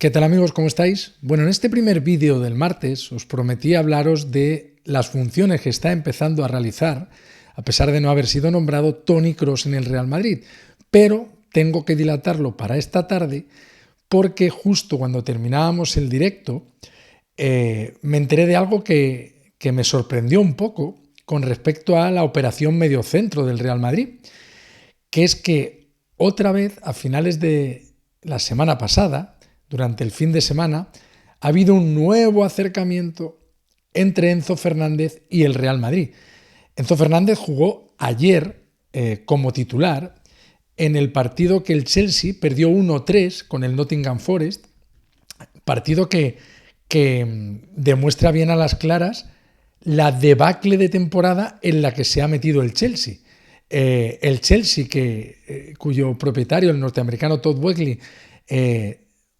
¿Qué tal amigos? ¿Cómo estáis? Bueno, en este primer vídeo del martes os prometí hablaros de las funciones que está empezando a realizar, a pesar de no haber sido nombrado, Toni Kroos en el Real Madrid. Pero tengo que dilatarlo para esta tarde porque justo cuando terminábamos el directo me enteré de algo que me sorprendió un poco con respecto a la operación mediocentro del Real Madrid, que es que otra vez a finales de la semana pasada, durante el fin de semana, ha habido un nuevo acercamiento entre Enzo Fernández y el Real Madrid. Enzo Fernández jugó ayer como titular en el partido que el Chelsea perdió 1-3 con el Nottingham Forest, partido que demuestra bien a las claras la debacle de temporada en la que se ha metido el Chelsea. El Chelsea, cuyo propietario, el norteamericano Todd Boehly,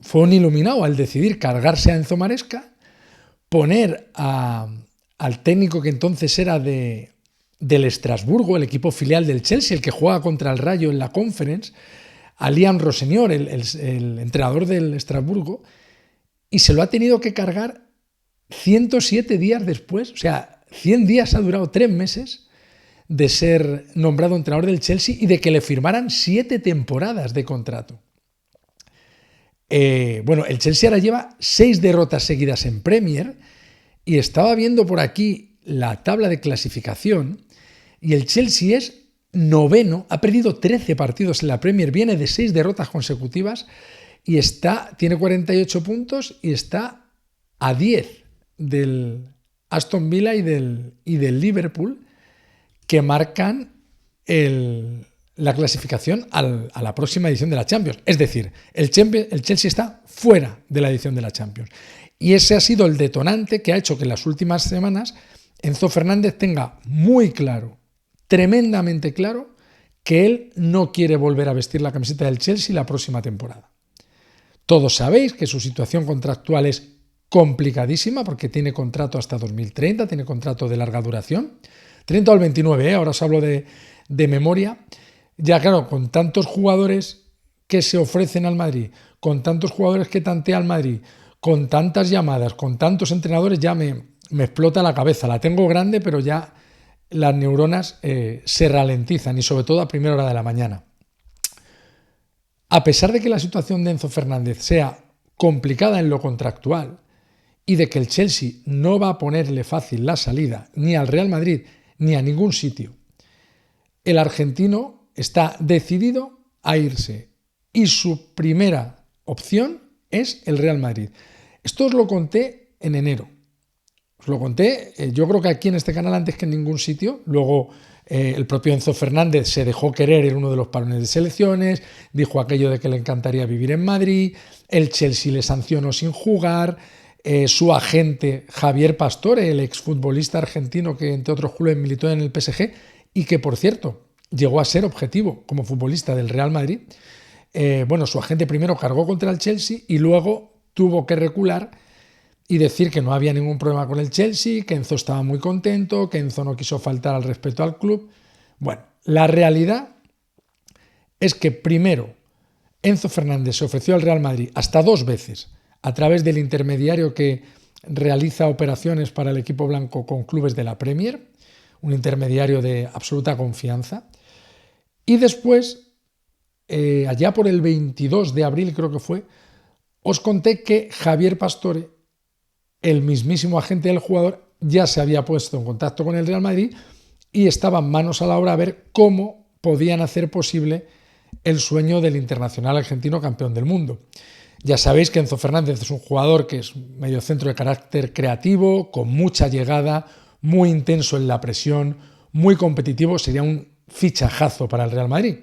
fue un iluminado al decidir cargarse a Enzo Maresca, poner al técnico que entonces era del Estrasburgo, el equipo filial del Chelsea, el que juega contra el Rayo en la Conference, a Liam Rossenior, el entrenador del Estrasburgo, y se lo ha tenido que cargar 107 días después. O sea, 100 días ha durado 3 meses de ser nombrado entrenador del Chelsea y de que le firmaran 7 temporadas de contrato. Bueno, el Chelsea ahora lleva 6 derrotas seguidas en Premier y estaba viendo por aquí la tabla de clasificación y el Chelsea es noveno, ha perdido 13 partidos en la Premier, viene de 6 derrotas consecutivas y tiene 48 puntos y está a 10 del Aston Villa y del Liverpool, que marcan la clasificación a la próxima edición de la Champions. Es decir, el Chelsea está fuera de la edición de la Champions. Y ese ha sido el detonante que ha hecho que en las últimas semanas Enzo Fernández tenga muy claro, tremendamente claro, que él no quiere volver a vestir la camiseta del Chelsea la próxima temporada. Todos sabéis que su situación contractual es complicadísima porque tiene contrato hasta 2030, tiene contrato de larga duración, 30 al 29, ahora os hablo de memoria. Ya claro, con tantos jugadores que se ofrecen al Madrid, con tantos jugadores que tantea al Madrid, con tantas llamadas, con tantos entrenadores, ya me explota la cabeza. La tengo grande, pero ya las neuronas se ralentizan y sobre todo a primera hora de la mañana. A pesar de que la situación de Enzo Fernández sea complicada en lo contractual y de que el Chelsea no va a ponerle fácil la salida ni al Real Madrid ni a ningún sitio, el argentino está decidido a irse y su primera opción es el Real Madrid. Esto os lo conté en enero. Os lo conté, yo creo que aquí en este canal antes que en ningún sitio. Luego el propio Enzo Fernández se dejó querer en uno de los parones de selecciones, dijo aquello de que le encantaría vivir en Madrid, el Chelsea le sancionó sin jugar, su agente Javier Pastore, el exfutbolista argentino que entre otros clubes militó en el PSG y que por cierto llegó a ser objetivo como futbolista del Real Madrid, su agente primero cargó contra el Chelsea y luego tuvo que recular y decir que no había ningún problema con el Chelsea, que Enzo estaba muy contento, que Enzo no quiso faltar al respeto al club. Bueno, la realidad es que primero Enzo Fernández se ofreció al Real Madrid hasta 2 veces a través del intermediario que realiza operaciones para el equipo blanco con clubes de la Premier, un intermediario de absoluta confianza. Y después, allá por el 22 de abril creo que fue, os conté que Javier Pastore, el mismísimo agente del jugador, ya se había puesto en contacto con el Real Madrid y estaban manos a la obra a ver cómo podían hacer posible el sueño del internacional argentino campeón del mundo. Ya sabéis que Enzo Fernández es un jugador que es mediocentro de carácter creativo, con mucha llegada, muy intenso en la presión, muy competitivo, sería un fichajazo para el Real Madrid.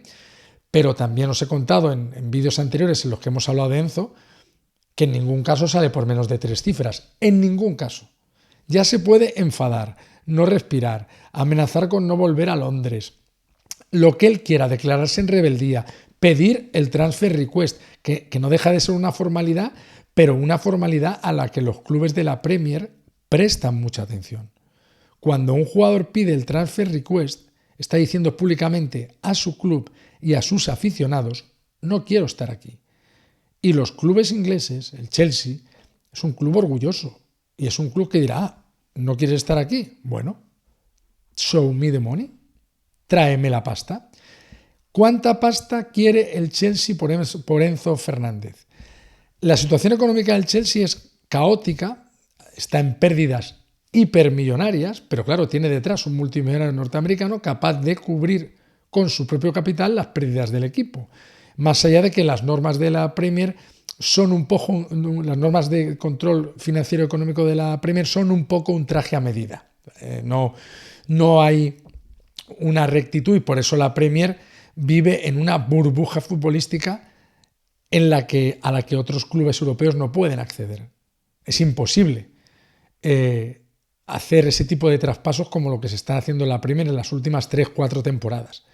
Pero también os he contado en vídeos anteriores en los que hemos hablado de Enzo que en ningún caso sale por menos de 3 cifras, en ningún caso. Ya se puede enfadar, no respirar, amenazar con no volver a Londres, lo que él quiera, declararse en rebeldía, pedir el transfer request, que no deja de ser una formalidad, pero una formalidad a la que los clubes de la Premier prestan mucha atención. Cuando un jugador pide el transfer request, está diciendo públicamente a su club y a sus aficionados: no quiero estar aquí. Y los clubes ingleses, el Chelsea, es un club orgulloso y es un club que dirá, ¿no quieres estar aquí? Bueno, show me the money, tráeme la pasta. ¿Cuánta pasta quiere el Chelsea por Enzo Fernández? La situación económica del Chelsea es caótica, está en pérdidas hipermillonarias, pero claro, tiene detrás un multimillonario norteamericano capaz de cubrir con su propio capital las pérdidas del equipo. Más allá de que las normas de la Premier son un poco, las normas de control financiero y económico de la Premier son un poco un traje a medida. No hay una rectitud y por eso la Premier vive en una burbuja futbolística a la que otros clubes europeos no pueden acceder. Es imposible hacer ese tipo de traspasos como lo que se está haciendo en la Premier en las últimas 3-4 temporadas.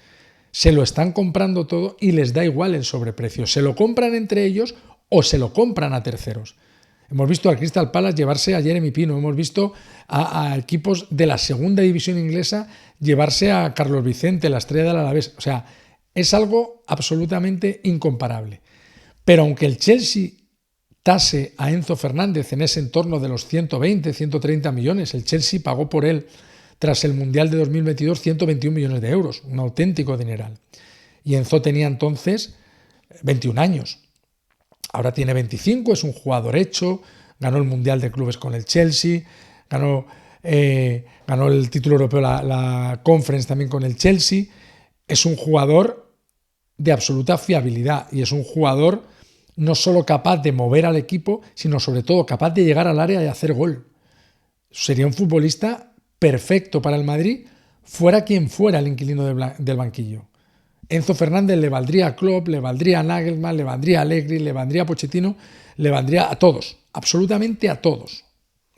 Se lo están comprando todo y les da igual el sobreprecio. Se lo compran entre ellos o se lo compran a terceros. Hemos visto al Crystal Palace llevarse a Jeremy Pino, hemos visto a equipos de la segunda división inglesa llevarse a Carlos Vicente, la estrella del Alavés. O sea, es algo absolutamente incomparable. Pero aunque el Chelsea tase a Enzo Fernández en ese entorno de los 120, 130 millones, el Chelsea pagó por él tras el Mundial de 2022 121 millones de euros, un auténtico dineral. Y Enzo tenía entonces 21 años. Ahora tiene 25, es un jugador hecho, ganó el Mundial de Clubes con el Chelsea, ganó el título europeo, la Conference también con el Chelsea. Es un jugador de absoluta fiabilidad y es un jugador no solo capaz de mover al equipo, sino sobre todo capaz de llegar al área y hacer gol. Sería un futbolista perfecto para el Madrid, fuera quien fuera el inquilino del banquillo. Enzo Fernández le valdría a Klopp, le valdría a Nagelsmann, le valdría a Allegri, le valdría a Pochettino, le valdría a todos, absolutamente a todos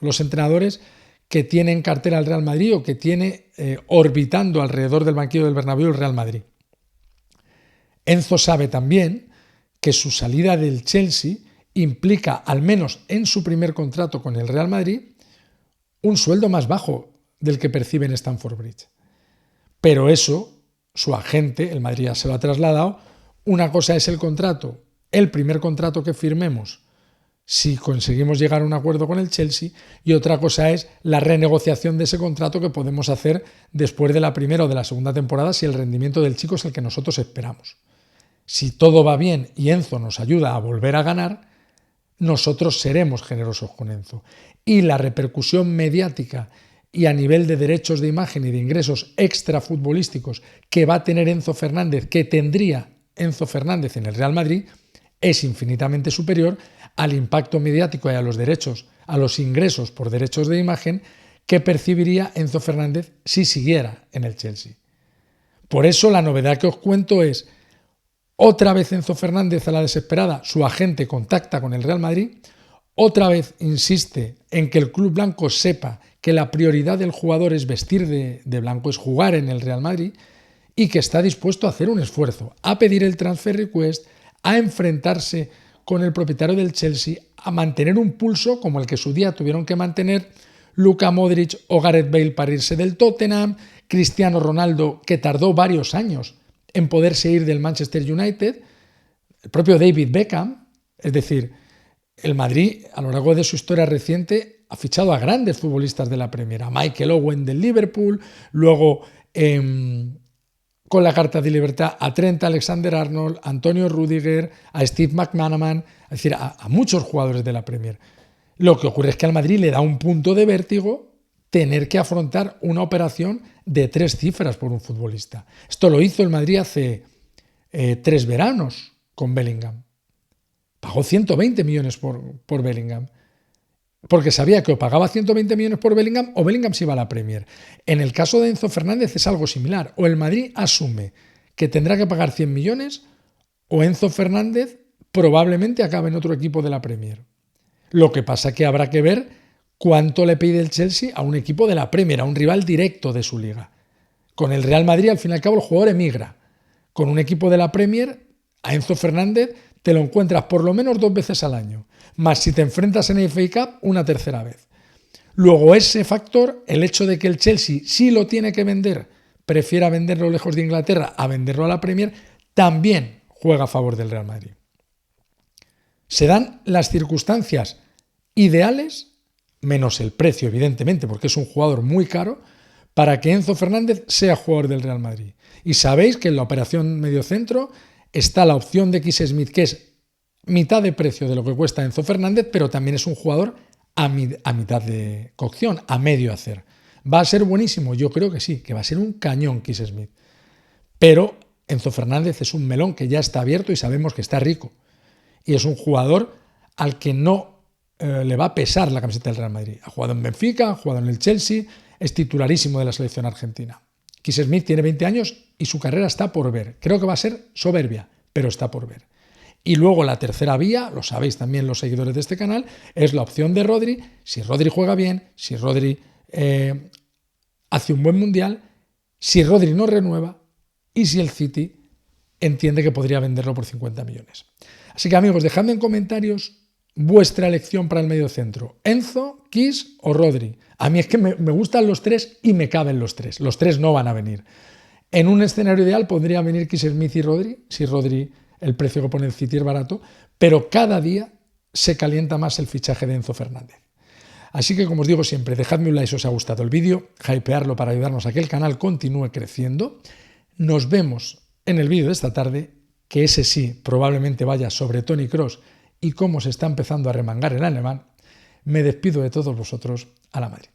los entrenadores que tiene en cartera el Real Madrid o que tiene orbitando alrededor del banquillo del Bernabéu el Real Madrid. Enzo sabe también que su salida del Chelsea implica, al menos en su primer contrato con el Real Madrid, un sueldo más bajo del que percibe en Stamford Bridge. Pero eso, su agente, el Madrid ya se lo ha trasladado. Una cosa es el contrato, el primer contrato que firmemos, si conseguimos llegar a un acuerdo con el Chelsea, y otra cosa es la renegociación de ese contrato que podemos hacer después de la primera o de la segunda temporada si el rendimiento del chico es el que nosotros esperamos. Si todo va bien y Enzo nos ayuda a volver a ganar, nosotros seremos generosos con Enzo. Y la repercusión mediática y a nivel de derechos de imagen y de ingresos extrafutbolísticos que va a tener Enzo Fernández, que tendría Enzo Fernández en el Real Madrid, es infinitamente superior al impacto mediático y a los ingresos por derechos de imagen que percibiría Enzo Fernández si siguiera en el Chelsea. Por eso la novedad que os cuento es: otra vez Enzo Fernández a la desesperada, su agente contacta con el Real Madrid, otra vez insiste en que el club blanco sepa que la prioridad del jugador es vestir de blanco, es jugar en el Real Madrid, y que está dispuesto a hacer un esfuerzo, a pedir el transfer request, a enfrentarse con el propietario del Chelsea, a mantener un pulso como el que su día tuvieron que mantener Luka Modric o Gareth Bale para irse del Tottenham, Cristiano Ronaldo, que tardó varios años en poderse ir del Manchester United, el propio David Beckham. Es decir, el Madrid a lo largo de su historia reciente ha fichado a grandes futbolistas de la Premier, a Michael Owen del Liverpool, luego con la carta de libertad a Trent Alexander-Arnold, a Antonio Rüdiger, a Steve McManaman, es decir, a muchos jugadores de la Premier. Lo que ocurre es que al Madrid le da un punto de vértigo tener que afrontar una operación de 3 cifras por un futbolista. Esto lo hizo el Madrid hace 3 veranos con Bellingham. Pagó 120 millones por Bellingham, porque sabía que o pagaba 120 millones por Bellingham o Bellingham se iba a la Premier. En el caso de Enzo Fernández es algo similar. O el Madrid asume que tendrá que pagar 100 millones o Enzo Fernández probablemente acabe en otro equipo de la Premier. Lo que pasa es que habrá que ver cuánto le pide el Chelsea a un equipo de la Premier, a un rival directo de su liga. Con el Real Madrid, al fin y al cabo, el jugador emigra. Con un equipo de la Premier, a Enzo Fernández te lo encuentras por lo menos 2 veces al año, más si te enfrentas en el FA Cup una tercera vez. Luego ese factor, el hecho de que el Chelsea, si lo tiene que vender, prefiera venderlo lejos de Inglaterra a venderlo a la Premier, también juega a favor del Real Madrid. Se dan las circunstancias ideales, menos el precio, evidentemente, porque es un jugador muy caro, para que Enzo Fernández sea jugador del Real Madrid. Y sabéis que en la operación mediocentro está la opción de X Smith, que es mitad de precio de lo que cuesta Enzo Fernández, pero también es un jugador a mitad de cocción, a medio hacer. ¿Va a ser buenísimo? Yo creo que sí, que va a ser un cañón X Smith. Pero Enzo Fernández es un melón que ya está abierto y sabemos que está rico. Y es un jugador al que no le va a pesar la camiseta del Real Madrid. Ha jugado en Benfica, ha jugado en el Chelsea, es titularísimo de la selección argentina. X Smith tiene 20 años y su carrera está por ver. Creo que va a ser soberbia, pero está por ver. Y luego la tercera vía, lo sabéis también los seguidores de este canal, es la opción de Rodri. Si Rodri juega bien, si Rodri hace un buen mundial, si Rodri no renueva y si el City entiende que podría venderlo por 50 millones. Así que amigos, dejadme en comentarios vuestra elección para el mediocentro. Enzo, Kiss o Rodri. A mí es que me gustan los tres y me caben los tres. Los tres no van a venir. En un escenario ideal podrían venir Kiss Smith y Rodri, si Rodri, el precio que pone el City es barato, pero cada día se calienta más el fichaje de Enzo Fernández. Así que, como os digo siempre, dejadme un like si os ha gustado el vídeo, hypearlo para ayudarnos a que el canal continúe creciendo. Nos vemos en el vídeo de esta tarde, que ese sí probablemente vaya sobre Toni Kroos y cómo se está empezando a remangar el alemán. Me despido de todos vosotros. A la Madrid.